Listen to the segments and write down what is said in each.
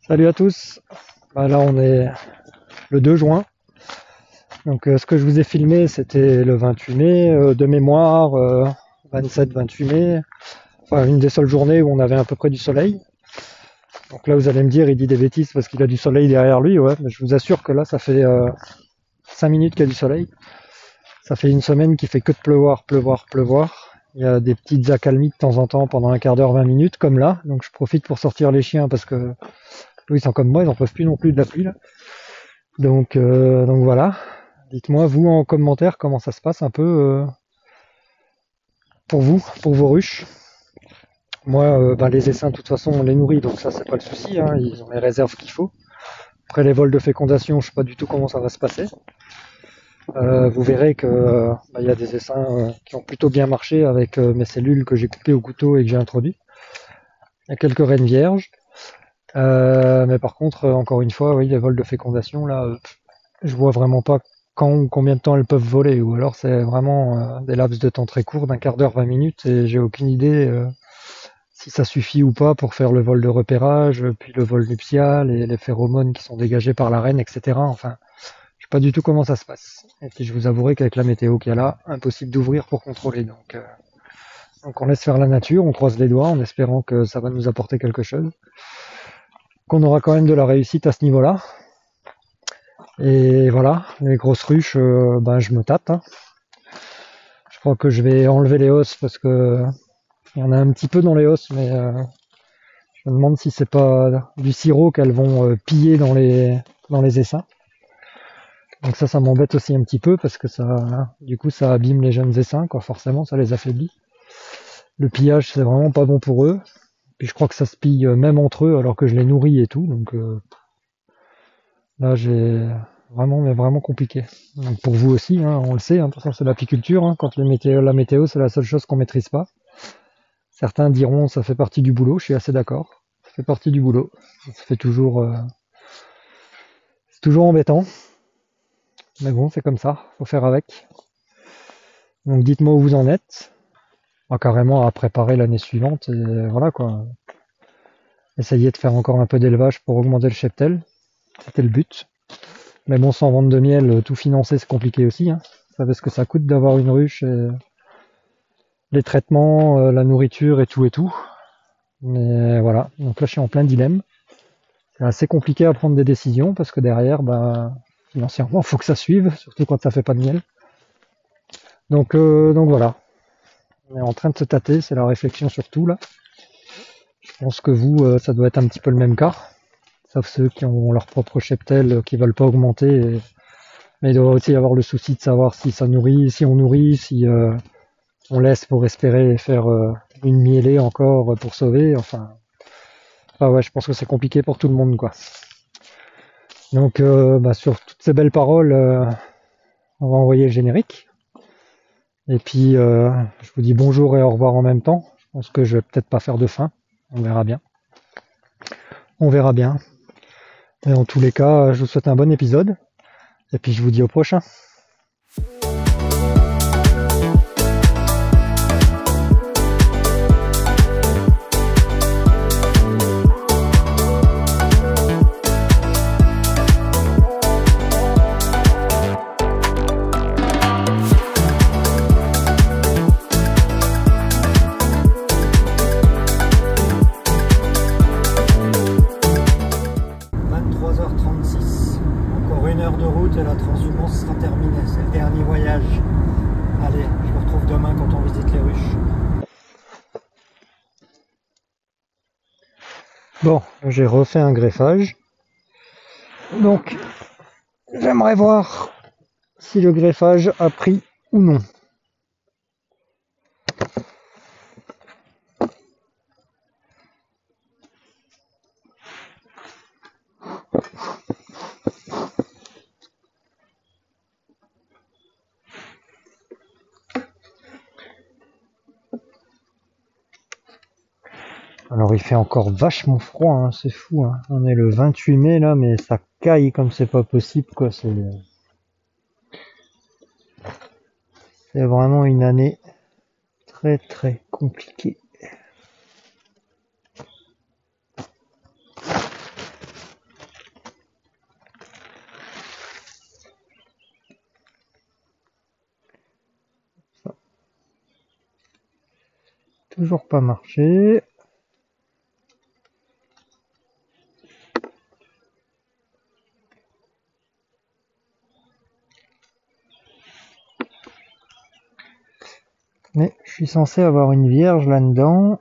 Salut à tous. Là on est le 2 juin. Donc ce que je vous ai filmé c'était le 28 mai de mémoire, 27-28 mai. Enfin une des seules journées où on avait à peu près du soleil. Donc là vous allez me dire il dit des bêtises parce qu'il a du soleil derrière lui, ouais, mais je vous assure que là ça fait 5 minutes qu'il y a du soleil. Ça fait une semaine qu'il fait que de pleuvoir, pleuvoir, pleuvoir. Il y a des petites accalmies de temps en temps pendant un quart d'heure, 20 minutes comme là. Donc je profite pour sortir les chiens parce que eux ils sont comme moi, ils en peuvent plus non plus de la pluie là. Donc voilà. Dites-moi, vous, en commentaire, comment ça se passe un peu pour vous, pour vos ruches. Moi, les essaims, de toute façon, on les nourrit, donc ça, c'est pas le souci. Hein, ils ont les réserves qu'il faut. Après les vols de fécondation, je sais pas du tout comment ça va se passer. Vous verrez que y a des essaims qui ont plutôt bien marché avec mes cellules que j'ai coupées au couteau et que j'ai introduit. Il y a quelques reines vierges. Mais par contre, encore une fois, oui, les vols de fécondation, là, je vois vraiment pas quand ou combien de temps elles peuvent voler, ou alors c'est vraiment des laps de temps très courts, d'un quart d'heure, 20 minutes, et j'ai aucune idée si ça suffit ou pas pour faire le vol de repérage, puis le vol nuptial, et les phéromones qui sont dégagés par la reine, etc. Enfin, je sais pas du tout comment ça se passe. Et puis je vous avouerai qu'avec la météo qu'il y a là, impossible d'ouvrir pour contrôler. Donc on laisse faire la nature, on croise les doigts en espérant que ça va nous apporter quelque chose, qu'on aura quand même de la réussite à ce niveau-là. Et voilà, les grosses ruches, je me tâte, hein. Je crois que je vais enlever les hausses parce que il y en a un petit peu dans les hausses, mais je me demande si c'est pas du sirop qu'elles vont piller dans les essaims. Donc ça m'embête aussi un petit peu parce que du coup, ça abîme les jeunes essaims, quoi. Forcément, ça les affaiblit. Le pillage, c'est vraiment pas bon pour eux. Puis je crois que ça se pille même entre eux alors que je les nourris et tout. Donc là, j'ai mais vraiment compliqué. Donc pour vous aussi, hein, on le sait, hein, de toute façon c'est l'apiculture, hein, quand la météo c'est la seule chose qu'on maîtrise pas. Certains diront ça fait partie du boulot, je suis assez d'accord. Ça fait partie du boulot. Ça fait toujours, c'est toujours embêtant. Mais bon, c'est comme ça, faut faire avec. Donc dites-moi où vous en êtes. Carrément à préparer l'année suivante et voilà quoi. Essayez de faire encore un peu d'élevage pour augmenter le cheptel. C'était le but. Mais bon, sans vendre de miel, tout financer c'est compliqué aussi, hein. Vous savez ce que ça coûte d'avoir une ruche et les traitements, la nourriture et tout et tout. Mais voilà, donc là je suis en plein dilemme. C'est assez compliqué à prendre des décisions parce que derrière, financièrement, il faut que ça suive, surtout quand ça fait pas de miel. Donc voilà, on est en train de se tâter, c'est la réflexion surtout là. Je pense que vous, ça doit être un petit peu le même cas, sauf ceux qui ont leur propre cheptel, qui veulent pas augmenter. Mais il doit aussi y avoir le souci de savoir si ça nourrit, si on nourrit, si on laisse pour espérer faire une mielée encore pour sauver. Enfin ouais, je pense que c'est compliqué pour tout le monde, quoi. Donc sur toutes ces belles paroles, on va envoyer le générique. Et puis je vous dis bonjour et au revoir en même temps. Je pense que je vais peut-être pas faire de fin. On verra bien. On verra bien. Et en tous les cas, je vous souhaite un bon épisode. Et puis je vous dis au prochain. Encore 1 heure de route et la transhumance sera terminée. C'est le dernier voyage. Allez, je vous retrouve demain quand on visite les ruches. Bon, j'ai refait un greffage. Donc, j'aimerais voir si le greffage a pris ou non. Alors il fait encore vachement froid, hein, c'est fou, hein. On est le 28 mai là, mais ça caille comme c'est pas possible, quoi. C'est vraiment une année très très compliquée. Toujours pas marché. Mais je suis censé avoir une vierge là-dedans.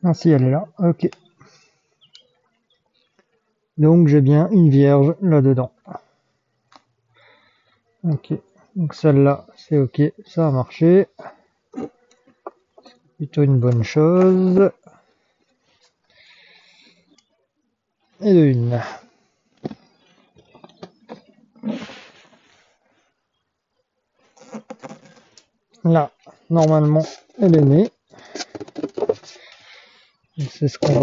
Ah si, elle est là. Ok. Donc j'ai bien une vierge là-dedans. Ok. Donc celle-là, c'est ok. Ça a marché. Plutôt une bonne chose. Et de une. Là, normalement, elle est née. C'est ce qu'on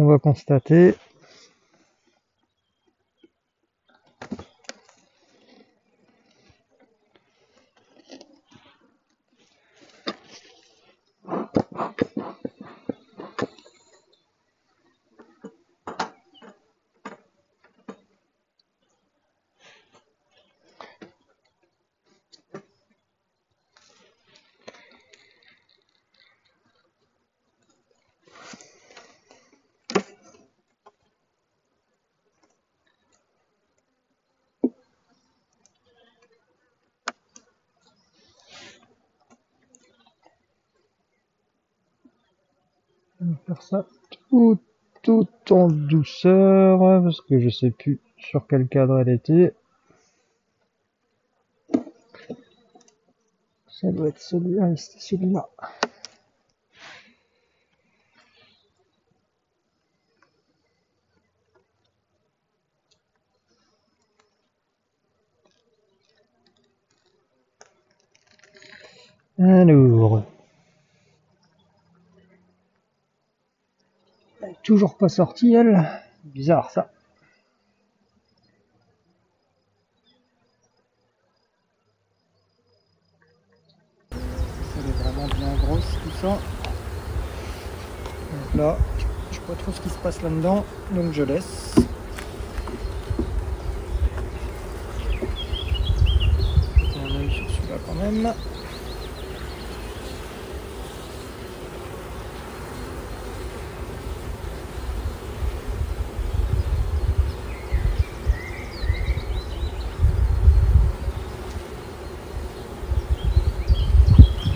va constater. On va faire ça tout en douceur, parce que je sais plus sur quel cadre elle était. Ça doit être celui-là, c'était celui-là. Alors, elle est toujours pas sortie, elle. Bizarre ça. Elle est vraiment bien grosse tout ça. Donc là, je sais pas trop ce qui se passe là-dedans, donc je laisse. J'ai un œil sur celui-là quand même.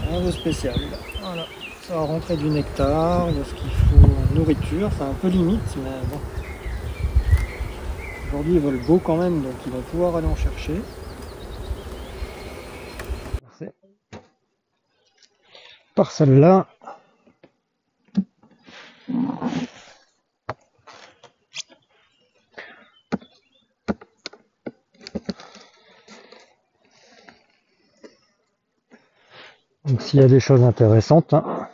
Rien de spécial. Voilà, ça va rentrer du nectar, il y a ce qu'il faut en nourriture, c'est un peu limite, mais bon. Aujourd'hui ils volent beau quand même, donc ils vont pouvoir aller en chercher. C'est par celle-là. Donc s'il y a des choses intéressantes, hein,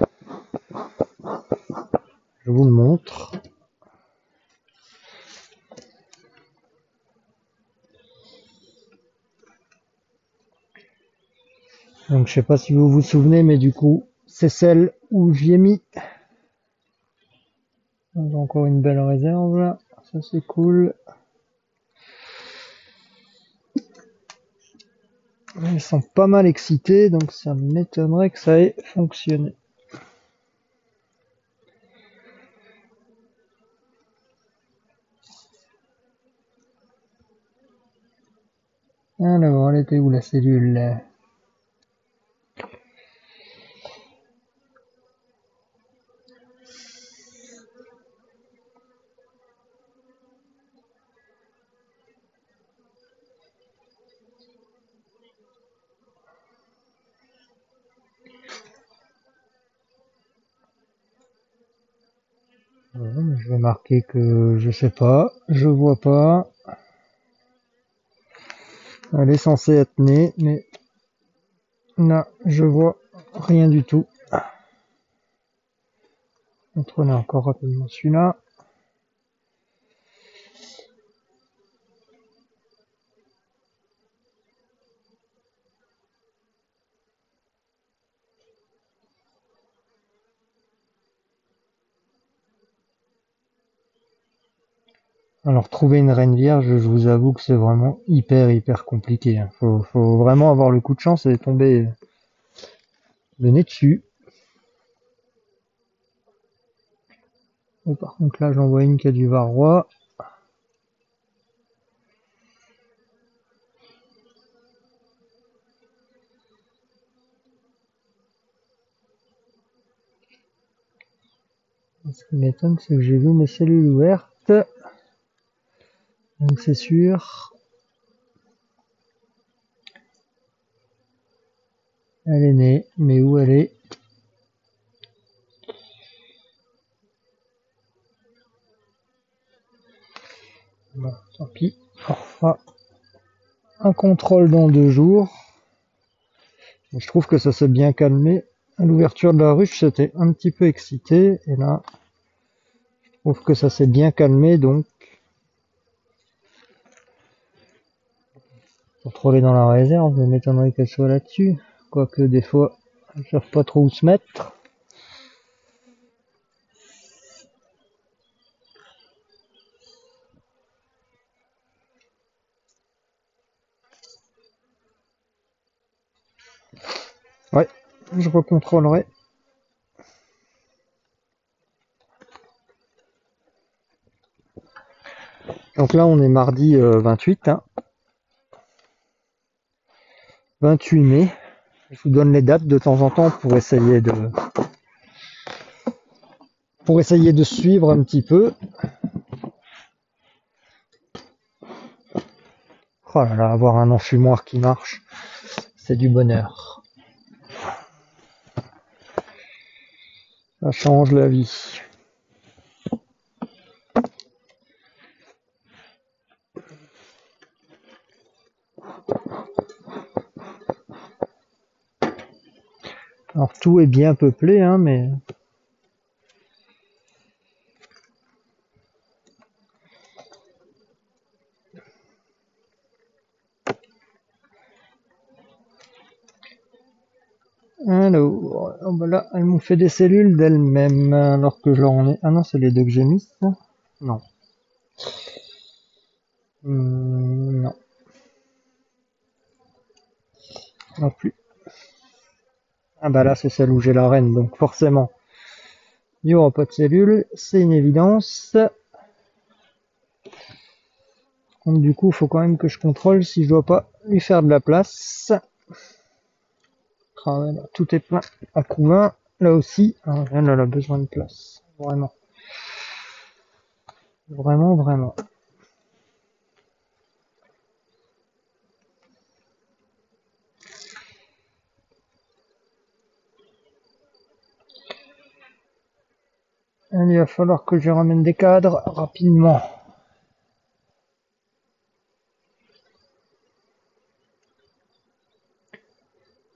je vous le montre. Donc je sais pas si vous vous souvenez, mais du coup, c'est celle où j'y ai mis. Donc, encore une belle réserve là, ça c'est cool. Ils sont pas mal excités, donc ça m'étonnerait que ça ait fonctionné. Alors, elle était où la cellule? Je vais marquer que je sais pas, je vois pas. Elle est censée être née, mais là, je vois rien du tout. Contrôler encore rapidement celui-là. Alors trouver une reine vierge, je vous avoue que c'est vraiment hyper compliqué, hein. Faut vraiment avoir le coup de chance et tomber le nez dessus. Et par contre là j'en vois une qui a du varroa. Ce qui m'étonne, c'est que j'ai vu mes cellules ouvertes. Donc c'est sûr. Elle est née, mais où elle est? Bon, tant pis. On fera un contrôle dans 2 jours. Je trouve que ça s'est bien calmé. À l'ouverture de la ruche, c'était un petit peu excité. Et là, je trouve que ça s'est bien calmé. Donc, contrôler dans la réserve, ça m'étonnerait qu'elle soit là-dessus. Quoique des fois, elles ne savent pas trop où se mettre. Ouais, je recontrôlerai. Donc là, on est mardi 28, hein, 28 mai. Je vous donne les dates de temps en temps pour essayer de suivre un petit peu. Oh là là, avoir un enfumoir qui marche, c'est du bonheur. Ça change la vie. Alors tout est bien peuplé, hein, mais alors, oh bah là, elles m'ont fait des cellules d'elles-mêmes, alors que je leur en ai... Ah non, c'est les deux que j'ai mis, ça? Non. Non, non plus. Ah bah là, c'est celle où j'ai la reine, donc forcément, il n'y aura pas de cellules, c'est une évidence. Donc du coup, il faut quand même que je contrôle si je dois pas lui faire de la place. Ah ouais, là, tout est plein à Couvin, là aussi, ah, elle a besoin de place, vraiment. Vraiment. Il va falloir que je ramène des cadres rapidement.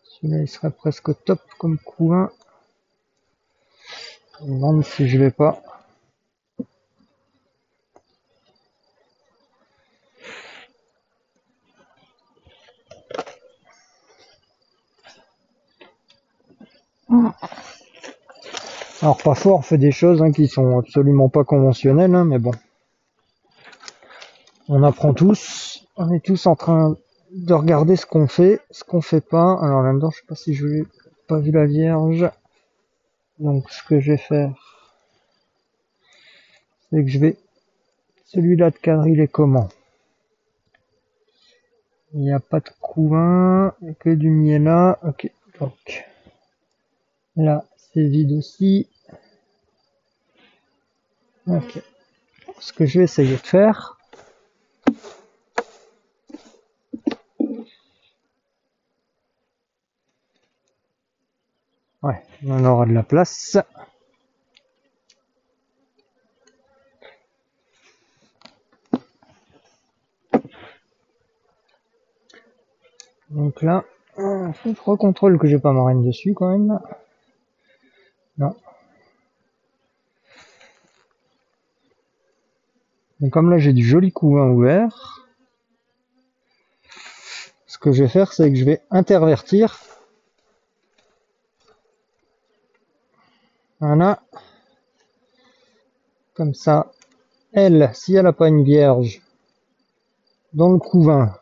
Celui-là, il serait presque au top comme Couvin. Je me demande si je vais pas. Alors parfois on fait des choses qui sont absolument pas conventionnelles, hein, mais bon. On apprend tous. On est tous en train de regarder ce qu'on fait pas. Alors là-dedans, je sais pas si je n'ai pas vu la Vierge. Donc ce que je vais faire, c'est que je vais... Celui-là de cadre, il est comment? Il n'y a pas de Couvin, il n'y a que du Miela. Ok, donc là, c'est vide aussi. Ok. Ce que je vais essayer de faire, ouais, on aura de la place. Donc là, faut que je recontrôle que j'ai pas ma reine dessus quand même. Non. Donc comme là j'ai du joli Couvin ouvert, ce que je vais faire, c'est que je vais intervertir. Voilà. Comme ça, Elle, si elle n'a pas une vierge dans le couvain,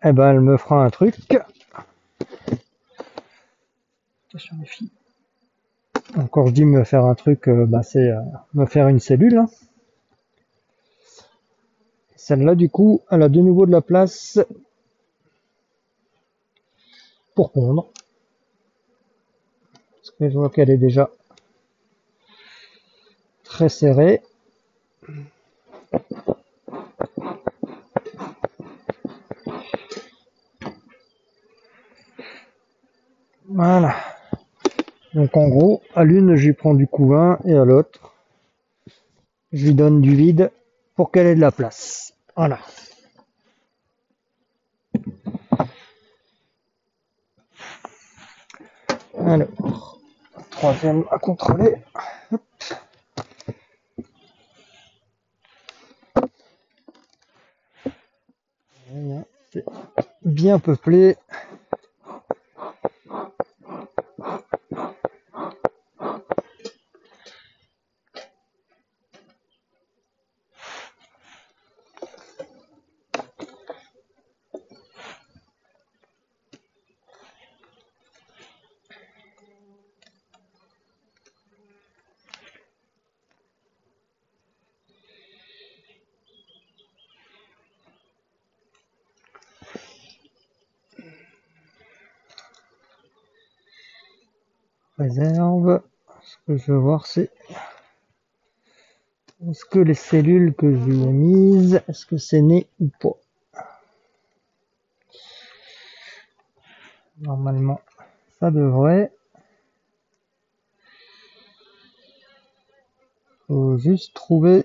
eh ben elle me fera un truc. Attention les filles. Quand je dis me faire un truc, c'est me faire une cellule, hein. Celle-là, du coup, elle a de nouveau de la place pour pondre. Parce que je vois qu'elle est déjà très serrée. Voilà. Donc en gros, à l'une, je lui prends du couvain et à l'autre, je lui donne du vide pour qu'elle ait de la place. Voilà. Alors, troisième à contrôler. C'est bien peuplé. Réserve. Ce que je veux voir, c'est est-ce que les cellules que je lui ai mises, est-ce que c'est né ou pas? Normalement, ça devrait. Faut juste trouver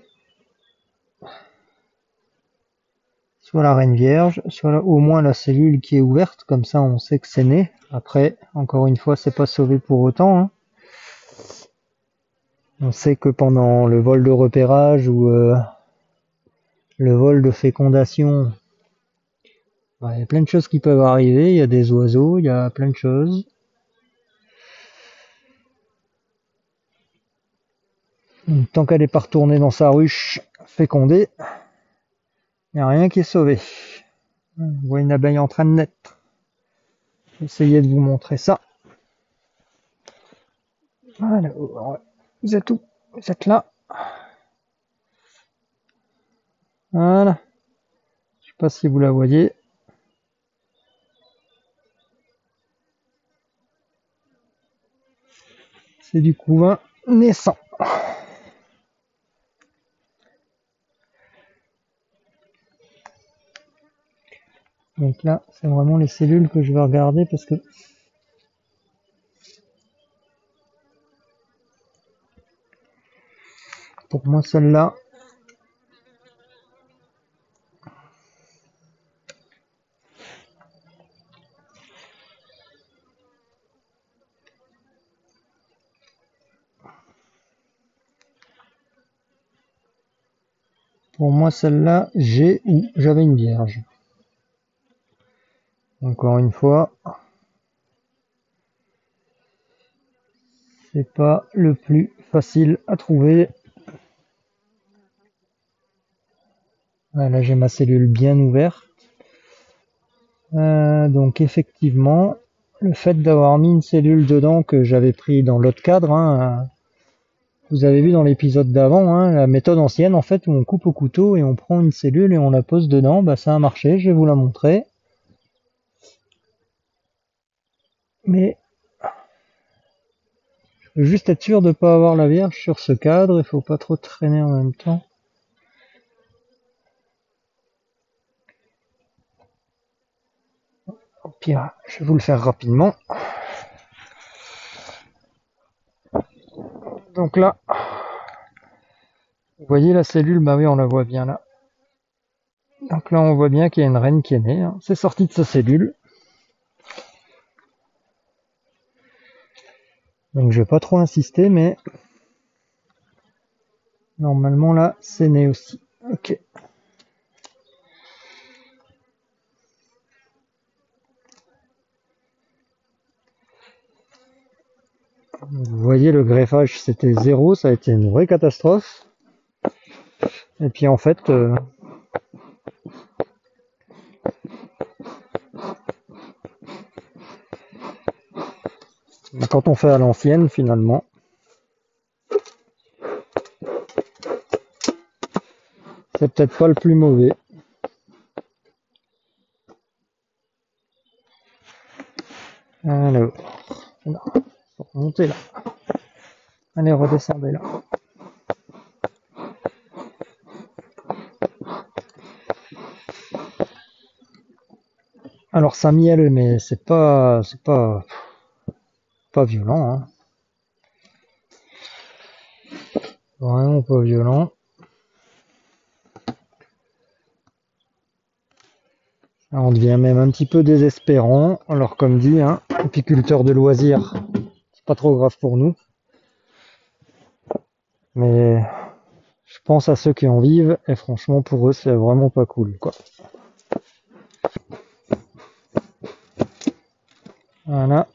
soit la reine vierge, soit au moins la cellule qui est ouverte, comme ça on sait que c'est né. Après, encore une fois, c'est pas sauvé pour autant, hein. On sait que pendant le vol de repérage ou le vol de fécondation, il y a plein de choses qui peuvent arriver. Il y a des oiseaux, il y a plein de choses. Donc, tant qu'elle n'est pas retournée dans sa ruche fécondée, il n'y a rien qui est sauvé. On voit une abeille en train de naître. Essayez de vous montrer ça. Voilà, vous êtes où? Vous êtes là. Voilà. Je sais pas si vous la voyez. C'est du couvain naissant. Donc là, c'est vraiment les cellules que je vais regarder parce que pour moi, celle-là, j'ai ou j'avais une vierge. Encore une fois, c'est pas le plus facile à trouver. Là, j'ai ma cellule bien ouverte. Donc effectivement, le fait d'avoir mis une cellule dedans que j'avais pris dans l'autre cadre, hein, vous avez vu dans l'épisode d'avant, hein, la méthode ancienne en fait où on coupe au couteau et on prend une cellule et on la pose dedans, ça a marché, je vais vous la montrer. Mais je veux juste être sûr de ne pas avoir la vierge sur ce cadre, il faut pas trop traîner en même temps. Au pire, je vais vous le faire rapidement. Donc là, vous voyez la cellule, bah oui, on la voit bien là. Donc là, on voit bien qu'il y a une reine qui est née, hein. C'est sorti de sa cellule. Donc je vais pas trop insister, mais normalement là, c'est né aussi. Ok. Vous voyez, le greffage, c'était zéro, ça a été une vraie catastrophe. Et puis en fait, quand on fait à l'ancienne, finalement, c'est peut-être pas le plus mauvais. Alors, faut remonter là. Allez, redescendez là. Alors ça miel, mais c'est pas violent, hein. Vraiment pas violent. Alors, on devient même un petit peu désespérant. Alors comme dit, hein, apiculteur de loisirs, c'est pas trop grave pour nous. Mais je pense à ceux qui en vivent et franchement pour eux c'est vraiment pas cool, quoi. Voilà.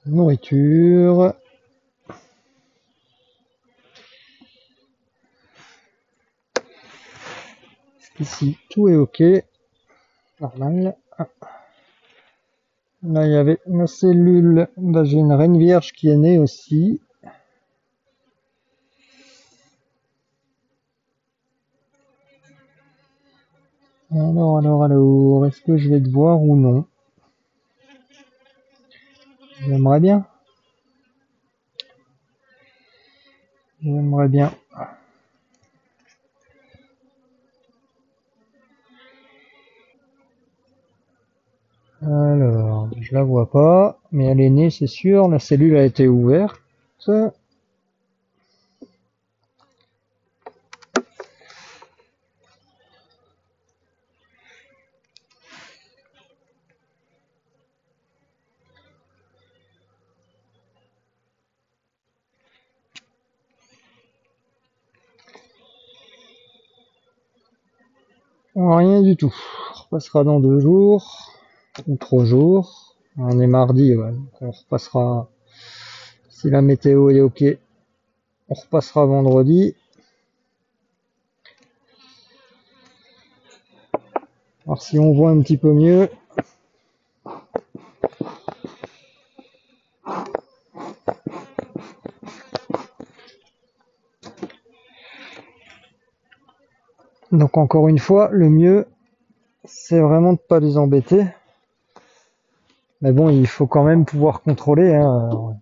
Nourriture. Ici tout est ok. Normal. Ah. Là il y avait une cellule. Bah, j'ai une reine vierge qui est née aussi. Alors, est-ce que je vais te voir ou non? J'aimerais bien. J'aimerais bien. Alors, je la vois pas, mais elle est née, c'est sûr. La cellule a été ouverte. Rien du tout. On repassera dans 2 jours ou 3 jours. On est mardi, ouais. Donc on repassera. Si la météo est ok, on repassera vendredi. Alors si on voit un petit peu mieux. Donc encore une fois, le mieux, c'est vraiment de pas les embêter. Mais bon, il faut quand même pouvoir contrôler, hein.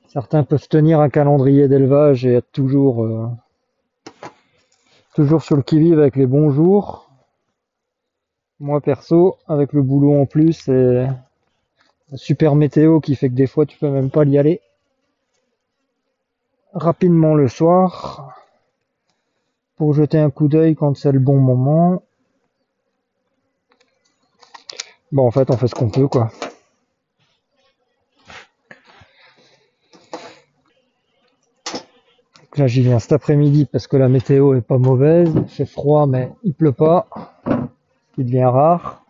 Certains peuvent tenir un calendrier d'élevage et être toujours sur le qui-vive avec les bons jours. Moi perso, avec le boulot en plus et la super météo qui fait que des fois tu peux même pas y aller. Rapidement le soir, pour jeter un coup d'œil quand c'est le bon moment. Bon, en fait, on fait ce qu'on peut, quoi. Donc là, j'y viens cet après-midi parce que la météo est pas mauvaise. Il fait froid, mais il pleut pas. Ce qui devient rare.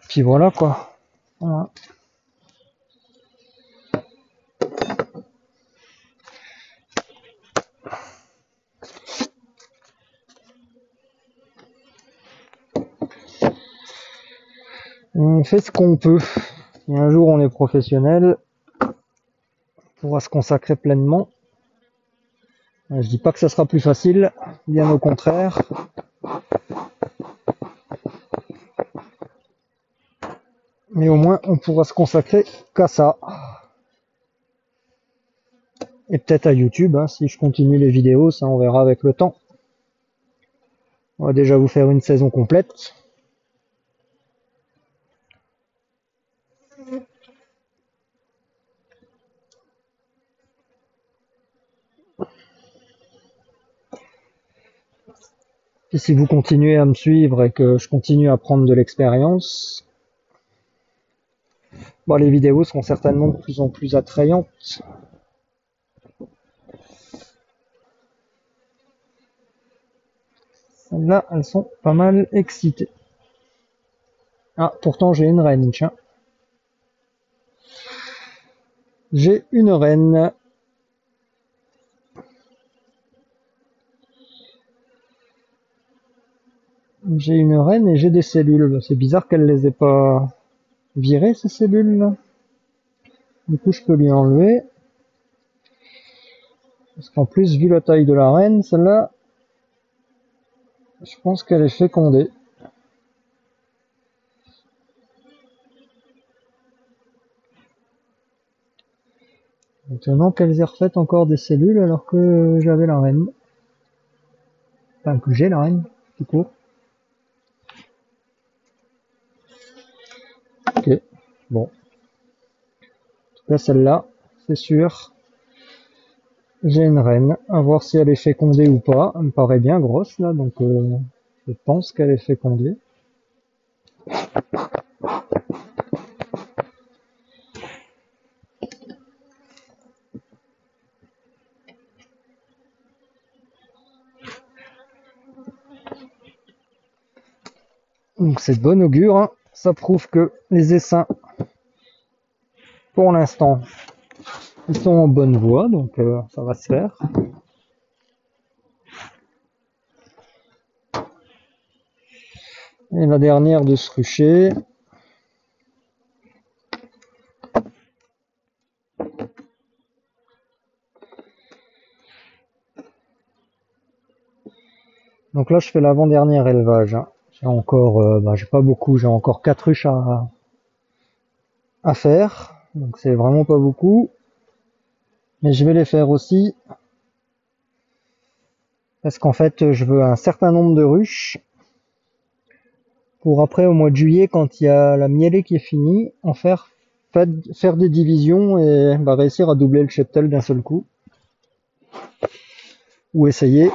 Puis voilà, quoi. Voilà. On fait ce qu'on peut. Si un jour on est professionnel, on pourra se consacrer pleinement. Je dis pas que ça sera plus facile, bien au contraire. Mais au moins on pourra se consacrer qu'à ça. Et peut-être à YouTube, hein, si je continue les vidéos, ça on verra avec le temps. On va déjà vous faire une saison complète. Et si vous continuez à me suivre et que je continue à prendre de l'expérience, bon, les vidéos seront certainement de plus en plus attrayantes. Celles-là, elles sont pas mal excitées. Ah, pourtant j'ai une reine, tiens. J'ai une reine. J'ai une reine et j'ai des cellules. C'est bizarre qu'elle les ait pas virées, ces cellules-là. Du coup, je peux lui enlever. Parce qu'en plus, vu la taille de la reine, celle-là, je pense qu'elle est fécondée. Étonnant qu'elles aient refait encore des cellules alors que j'avais la reine. Enfin, que j'ai la reine, tout court. Ok, bon. En tout cas, celle-là, c'est sûr. J'ai une reine. À voir si elle est fécondée ou pas. Elle me paraît bien grosse, là, donc je pense qu'elle est fécondée. Donc c'est de bon augure, hein. Ça prouve que les essaims, pour l'instant, ils sont en bonne voie, donc ça va se faire. Et la dernière de ce rucher. Donc là, je fais l'avant-dernier élevage, hein. J'ai encore, j'ai pas beaucoup, j'ai encore 4 ruches à faire, donc c'est vraiment pas beaucoup. Mais je vais les faire aussi, parce qu'en fait, je veux un certain nombre de ruches, pour après, au mois de juillet, quand il y a la mielée qui est finie, faire des divisions et réussir à doubler le cheptel d'un seul coup. Ou essayer.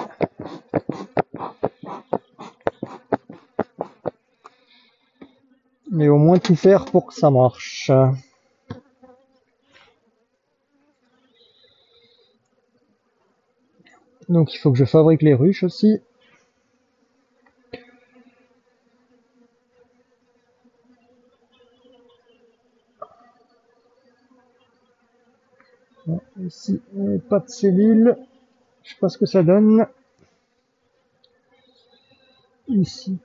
Mais au moins tout faire pour que ça marche. Donc il faut que je fabrique les ruches aussi. Ici, pas de cellules. Je sais pas ce que ça donne. Ici,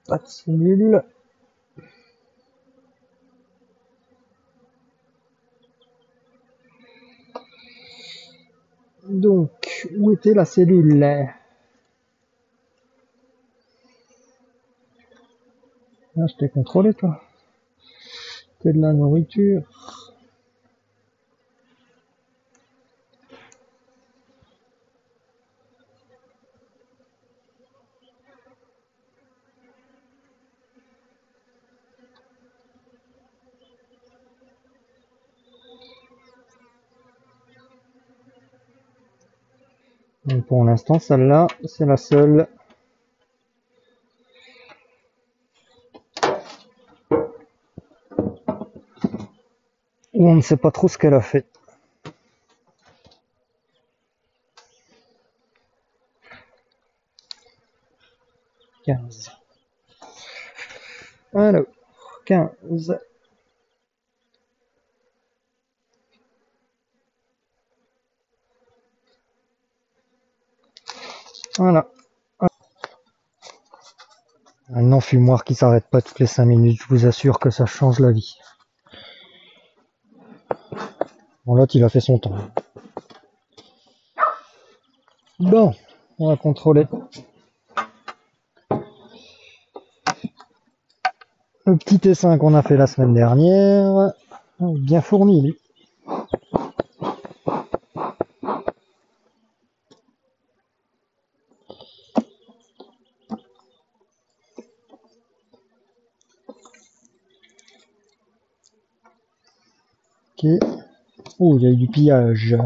pas de cellules. Donc, où était la cellule là? Ah, je t'ai contrôlé toi. C'est de la nourriture. Donc pour l'instant, celle-là, c'est la seule. Où on ne sait pas trop ce qu'elle a fait. 15. Alors, 15. Voilà. Un enfumoir qui s'arrête pas toutes les 5 minutes, je vous assure que ça change la vie. Bon, l'autre, il a fait son temps. Bon, on va contrôler le petit essaim qu'on a fait la semaine dernière. Bien fourni, lui. Ok. Oh, il y a eu du pillage.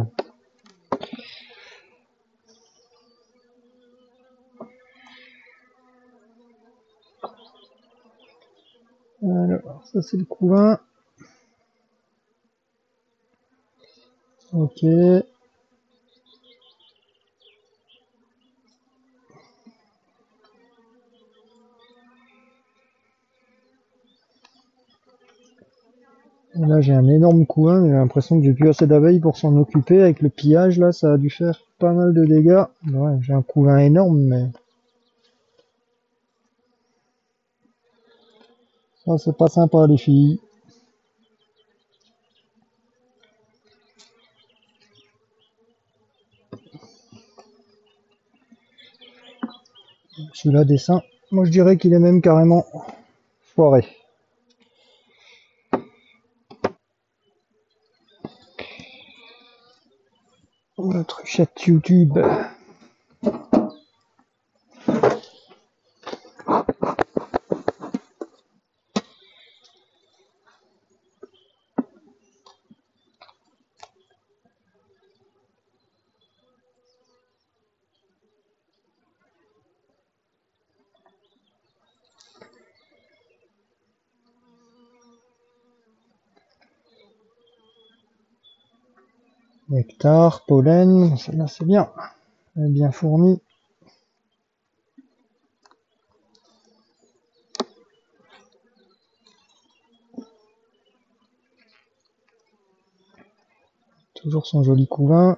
Alors, ça c'est le couvain. Ok. Et là j'ai un énorme couvain, mais j'ai l'impression que j'ai plus assez d'abeilles pour s'en occuper. Avec le pillage là, ça a dû faire pas mal de dégâts. Ouais, j'ai un couvain énorme, mais ça c'est pas sympa les filles. Celui-là dessin, moi je dirais qu'il est même carrément foiré. La truchette YouTube. Nectar, pollen, celle-là c'est bien. Elle est bien fournie. Toujours son joli couvain.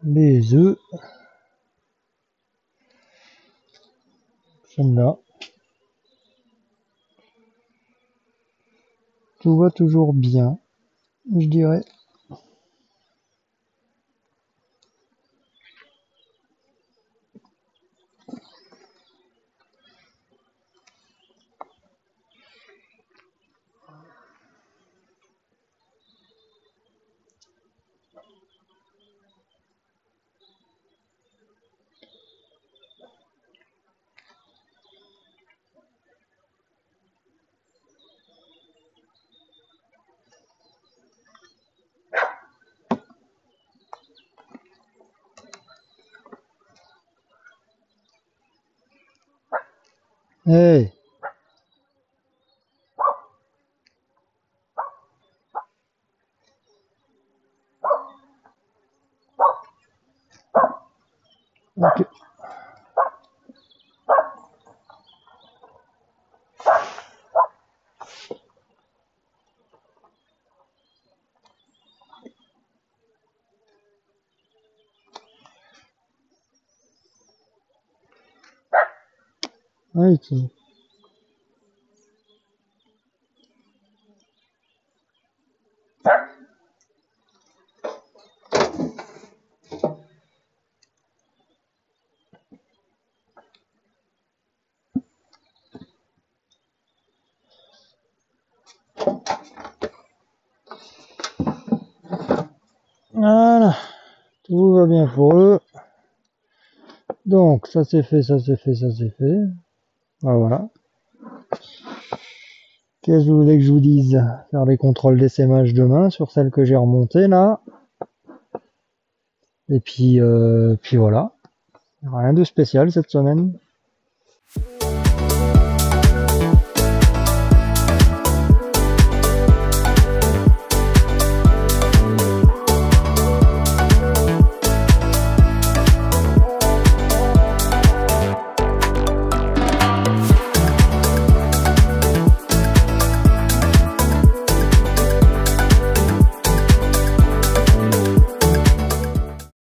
Les œufs. Celle-là. Tout va toujours bien, je dirais. Hey! Ok. Ok. Voilà. Tout va bien pour eux. Donc, ça c'est fait, ça c'est fait, ça c'est fait. Ah, voilà. Qu'est-ce que vous voulez que je vous dise? Faire les contrôles d'essaimage demain sur celle que j'ai remontée là. Et puis voilà. Rien de spécial cette semaine.